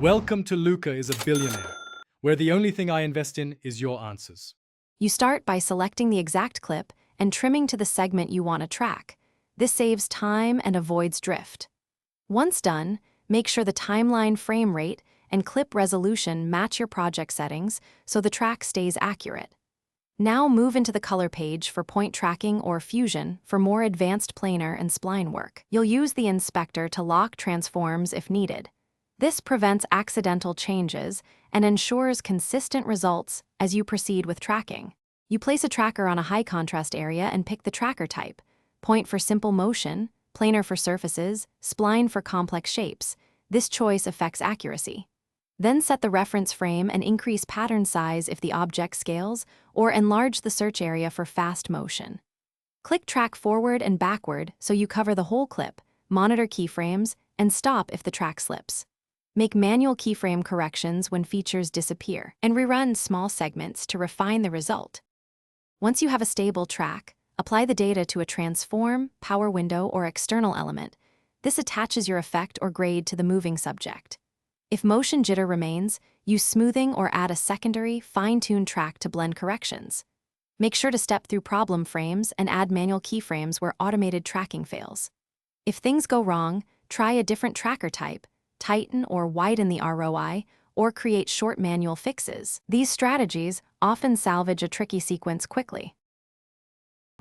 Welcome to Luca is a Billionaire, where the only thing I invest in is your answers. You start by selecting the exact clip and trimming to the segment you want to track. This saves time and avoids drift. Once done, make sure the timeline frame rate and clip resolution match your project settings so the track stays accurate. Now move into the color page for point tracking or fusion for more advanced planar and spline work. You'll use the inspector to lock transforms if needed. This prevents accidental changes and ensures consistent results as you proceed with tracking. You place a tracker on a high contrast area and pick the tracker type: point for simple motion, planar for surfaces, spline for complex shapes. This choice affects accuracy. Then set the reference frame and increase pattern size if the object scales, or enlarge the search area for fast motion. Click track forward and backward so you cover the whole clip, monitor keyframes, and stop if the track slips. Make manual keyframe corrections when features disappear, and rerun small segments to refine the result. Once you have a stable track, apply the data to a transform, power window, or external element. This attaches your effect or grade to the moving subject. If motion jitter remains, use smoothing or add a secondary, fine-tuned track to blend corrections. Make sure to step through problem frames and add manual keyframes where automated tracking fails. If things go wrong, try a different tracker type, tighten or widen the ROI, or create short manual fixes. These strategies often salvage a tricky sequence quickly.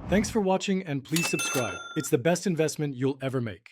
Thanks for watching, and please subscribe. It's the best investment you'll ever make.